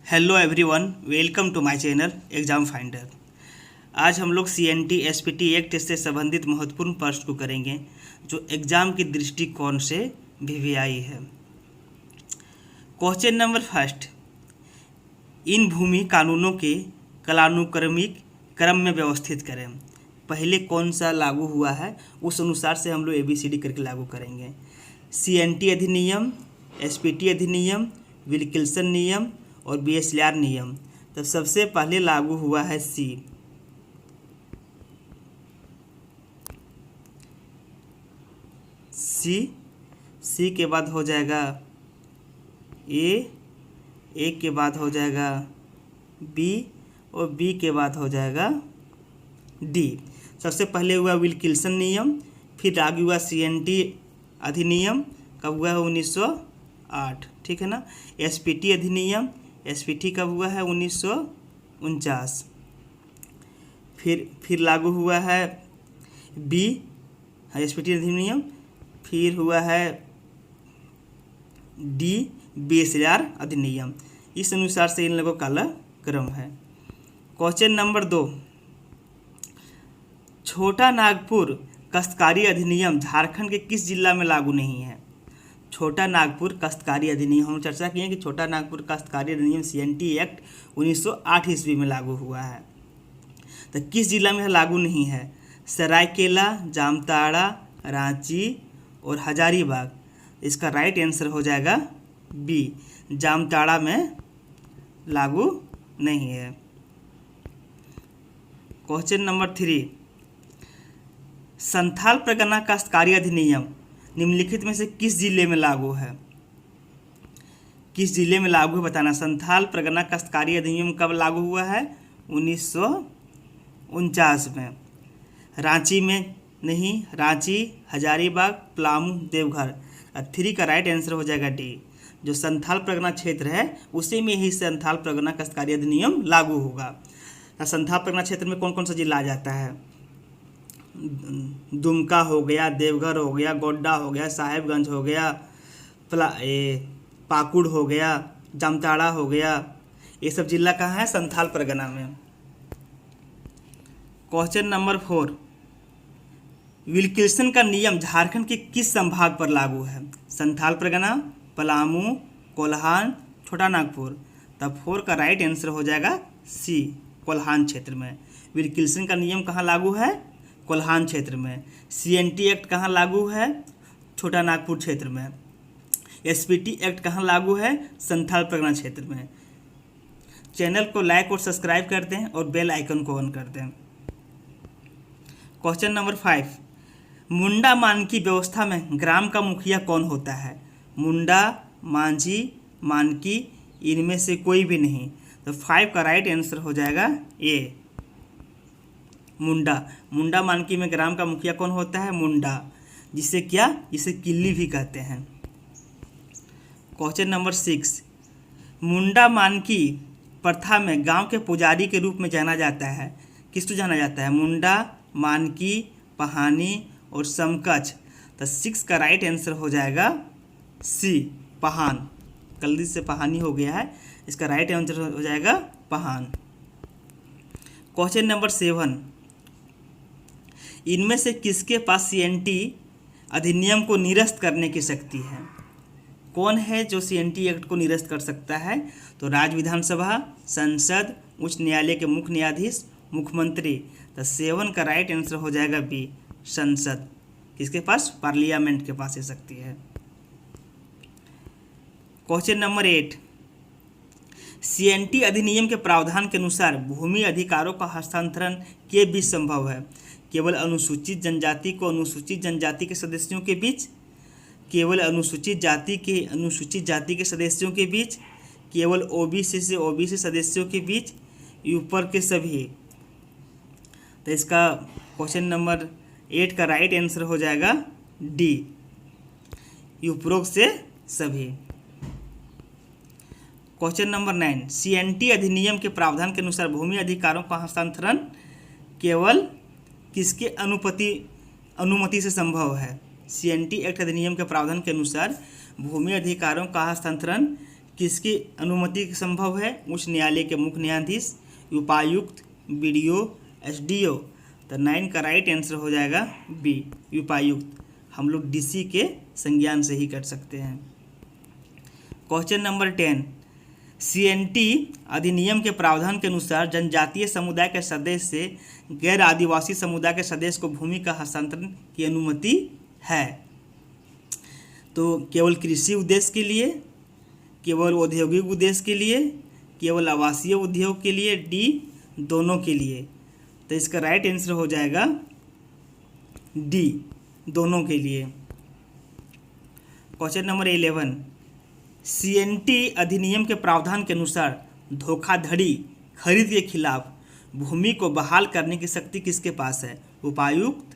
Hello everyone, welcome to my channel exam finder. आज हम लोग CNT SPT एक्ट से संबंधित महत्वपूर्ण प्रश्न को करेंगे जो एग्ज़ाम की दृष्टिकोण से VVI है। क्वेश्चन नंबर फर्स्ट, इन भूमि कानूनों के कालानुक्रमिक क्रम में व्यवस्थित करें। पहले कौन सा लागू हुआ है उस अनुसार से हम लोग ABCD करके लागू करेंगे। CNT अधिनियम, SPT अधिनियम, विल्किंसन नियम और BSLR नियम। तो सबसे पहले लागू हुआ है सी के बाद हो जाएगा ए के बाद हो जाएगा बी और बी के बाद हो जाएगा डी। सबसे पहले हुआ विल्किंसन नियम, फिर आगे हुआ CNT अधिनियम, कब हुआ है 1908, ठीक है ना। SPT अधिनियम, SPT कब हुआ है 1949। फिर लागू हुआ है बी SPT अधिनियम, फिर हुआ है डी BSLR अधिनियम। इस अनुसार से इन लोगों का काला क्रम है। क्वेश्चन नंबर 2, छोटा नागपुर काश्तकारी अधिनियम झारखंड के किस जिला में लागू नहीं है। छोटा नागपुर काश्तकारी अधिनियम, हम चर्चा किए कि छोटा नागपुर काश्तकारी अधिनियम CNT एक्ट 1908 ईस्वी में लागू हुआ है। तो किस जिला में लागू नहीं है? सरायकेला, जामताड़ा, रांची और हजारीबाग। इसका राइट आंसर हो जाएगा बी, जामताड़ा में लागू नहीं है। क्वेश्चन नंबर 3, संथाल परगना काश्तकारी अधिनियम निम्नलिखित में से किस जिले में लागू है? किस जिले में लागू है बताना। संथाल परगना काश्तकारी अधिनियम कब लागू हुआ है? 1949 में। रांची में नहीं, रांची, हजारीबाग, पलामू, देवघर। 3 का राइट आंसर हो जाएगा डी। जो संथाल परगना क्षेत्र है उसी में ही संथाल परगना काश्तकारी अधिनियम लागू होगा। संथाल परगना क्षेत्र में कौन कौन सा जिला आ जाता है? दुमका हो गया, देवघर हो गया, गोड्डा हो गया, साहेबगंज हो गया, पाकुड़ हो गया, जामताड़ा हो गया। ये सब जिला कहाँ है? संथाल परगना में। क्वेश्चन नंबर 4, विल्किंसन का नियम झारखंड के किस संभाग पर लागू है? संथाल परगना, पलामू, कोल्हान, छोटा नागपुर। तब 4 का राइट आंसर हो जाएगा सी, कोल्हान क्षेत्र में। विल्किंसन का नियम कहाँ लागू है? कोल्हान क्षेत्र में। CNT एक्ट कहाँ लागू है? छोटा नागपुर क्षेत्र में। SPT एक्ट कहाँ लागू है? संथाल परगना क्षेत्र में। चैनल को लाइक और सब्सक्राइब कर दें और बेल आइकन को ऑन कर दें। क्वेश्चन नंबर 5, मुंडा मानकी व्यवस्था में ग्राम का मुखिया कौन होता है? मुंडा, मांझी, मानकी, इनमें से कोई भी नहीं। तो 5 का राइट आंसर हो जाएगा ए, मुंडा मानकी में ग्राम का मुखिया कौन होता है? मुंडा, जिसे किल्ली भी कहते हैं। क्वेश्चन नंबर 6, मुंडा मानकी प्रथा में गांव के पुजारी के रूप में जाना जाता है। किसको जाना जाता है? मुंडा, मानकी, पहानी और समकक्ष। तो 6 का राइट आंसर हो जाएगा सी, पहान। गलती से पहानी हो गया है, इसका राइट आंसर हो जाएगा पहान। क्वेश्चन नंबर 7, इनमें से किसके पास CNT अधिनियम को निरस्त करने की शक्ति है? कौन है जो CNT एक्ट को निरस्त कर सकता है? तो राज्य विधानसभा, संसद, उच्च न्यायालय के मुख्य न्यायाधीश, मुख्यमंत्री। तो 7 का राइट आंसर हो जाएगा बी, संसद। किसके पास? पार्लियामेंट के पास ये शक्ति है। क्वेश्चन नंबर 8, CNT अधिनियम के प्रावधान के अनुसार भूमि अधिकारों का हस्तांतरण के बीच संभव है? केवल अनुसूचित जनजाति को अनुसूचित जनजाति के सदस्यों के बीच, केवल अनुसूचित जाति के सदस्यों के बीच, केवल OBC से OBC सदस्यों के बीच, ऊपर के सभी। तो इसका क्वेश्चन नंबर 8 का राइट आंसर हो जाएगा डी, उपरोक्त से सभी। क्वेश्चन नंबर 9, CNT अधिनियम के प्रावधान के अनुसार भूमि अधिकारों का हस्तांतरण केवल किसके अनुमति से संभव है? CNT एक्ट अधिनियम के प्रावधान के अनुसार भूमि अधिकारों का हस्तांतरण किसकी अनुमति संभव है? उच्च न्यायालय के मुख्य न्यायाधीश, उपायुक्त, बीडीओ, एसडीओ। तो 9 का राइट आंसर हो जाएगा बी, उपायुक्त। हम लोग डीसी के संज्ञान से ही कर सकते हैं। क्वेश्चन नंबर 10, सीएनटी अधिनियम के प्रावधान के अनुसार जनजातीय समुदाय के सदस्य से गैर आदिवासी समुदाय के सदस्य को भूमि का हस्तांतरण की अनुमति है। तो केवल कृषि उद्देश्य के लिए, केवल औद्योगिक उद्देश्य के लिए, केवल आवासीय उद्योग के लिए, डी दोनों के लिए। तो इसका राइट आंसर हो जाएगा डी, दोनों के लिए। क्वेश्चन नंबर 11, सीएनटी अधिनियम के प्रावधान के अनुसार धोखाधड़ी खरीद के खिलाफ भूमि को बहाल करने की शक्ति किसके पास है? उपायुक्त,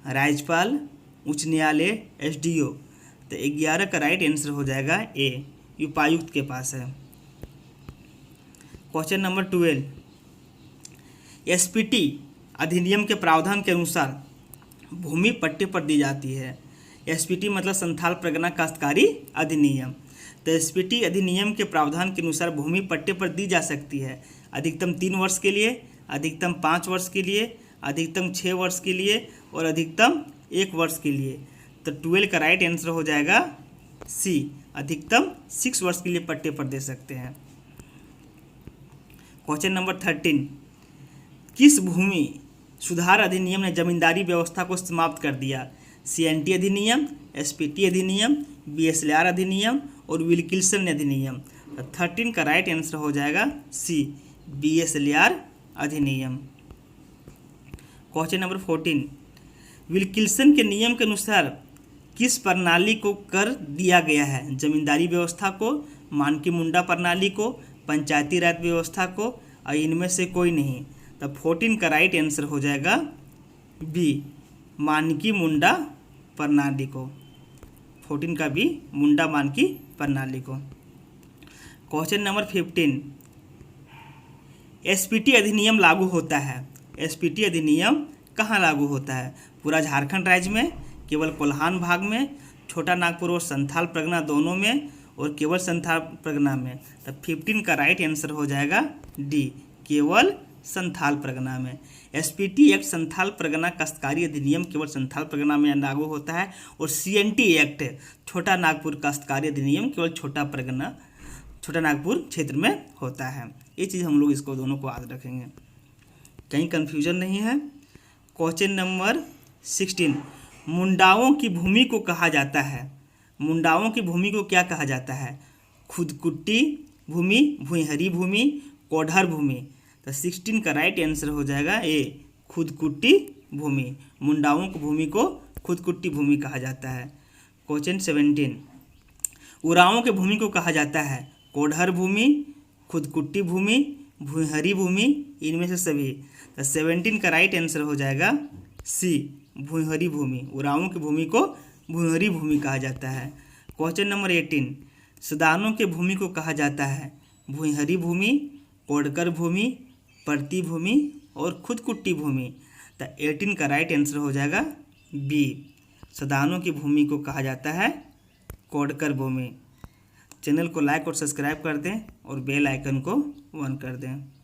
राज्यपाल, उच्च न्यायालय, एसडीओ। तो 11 का राइट आंसर हो जाएगा ए, उपायुक्त के पास है। क्वेश्चन नंबर 12, एसपीटी अधिनियम के प्रावधान के अनुसार भूमि पट्टे पर दी जाती है। एसपीटी मतलब संथाल परगना काश्तकारी अधिनियम। तो एसपीटी अधिनियम के प्रावधान के अनुसार भूमि पट्टे पर दी जा सकती है अधिकतम 3 वर्ष के लिए, अधिकतम 5 वर्ष के लिए, अधिकतम 6 वर्ष के लिए और अधिकतम 1 वर्ष के लिए। तो 12 का राइट आंसर हो जाएगा सी, अधिकतम 6 वर्ष के लिए पट्टे पर दे सकते हैं। क्वेश्चन नंबर 13, किस भूमि सुधार अधिनियम ने जमींदारी व्यवस्था को समाप्त कर दिया? सीएनटी अधिनियम, एसपीटी अधिनियम, बीएसएलआर अधिनियम और विल्किंसन अधिनियम। 13 का राइट आंसर हो जाएगा सी, बीएसएलआर अधिनियम। क्वेश्चन नंबर 14, विल्किंसन के नियम के अनुसार किस प्रणाली को कर दिया गया है? जमींदारी व्यवस्था को, मानकी मुंडा प्रणाली को, पंचायती राज व्यवस्था को, और इनमें से कोई नहीं। तब 14 का राइट आंसर हो जाएगा बी, मानकी मुंडा प्रणाली को। 14 का बी, मुंडा मानकी प्रणाली को। क्वेश्चन नंबर 15, एसपीटी अधिनियम लागू होता है। एसपीटी अधिनियम कहाँ लागू होता है? पूरा झारखंड राज्य में, केवल कोल्हान भाग में, छोटा नागपुर और संथाल परगना दोनों में, और केवल संथाल परगना में। तब 15 का राइट आंसर हो जाएगा डी, केवल संथाल परगना में। एसपीटी एक्ट संथाल परगना काश्तकारी अधिनियम केवल संथाल परगना में लागू होता है, और सीएनटी एक्ट छोटा नागपुर काश्तकारी अधिनियम केवल छोटा नागपुर क्षेत्र में होता है। ये चीज़ हम लोग इसको दोनों को याद रखेंगे, कहीं कन्फ्यूजन नहीं है। क्वेश्चन नंबर 16, मुंडाओं की भूमि को कहा जाता है? मुंडाओं की भूमि को क्या कहा जाता है? खुदकुट्टी भूमि, भुइंहरी भूमि, कोढ़र भूमि। तो 16 का राइट आंसर हो जाएगा ए, खुदकुट्टी भूमि। मुंडाओं की भूमि को खुदकुट्टी भूमि कहा जाता है। क्वेश्चन 17, उरांवों की भूमि को कहा जाता है? कोढ़र भूमि, खुदकुट्टी भूमि, भुइंहरी भूमि, इनमें से सभी। तो 17 का राइट आंसर हो जाएगा सी, भुइंहरी भूमि। उरांवों की भूमि को भुइंहरी भूमि कहा जाता है। क्वेश्चन नंबर 18, सदानों के भूमि को कहा जाता है? भुइंहरी भूमि, कोड़कर भूमि, परती भूमि और खुदकुट्टी भूमि। तो 18 का राइट आंसर हो जाएगा बी, सदानों की भूमि को कहा जाता है कोड़कर भूमि। चैनल को लाइक और सब्सक्राइब कर दें और बेल आइकन को ऑन कर दें।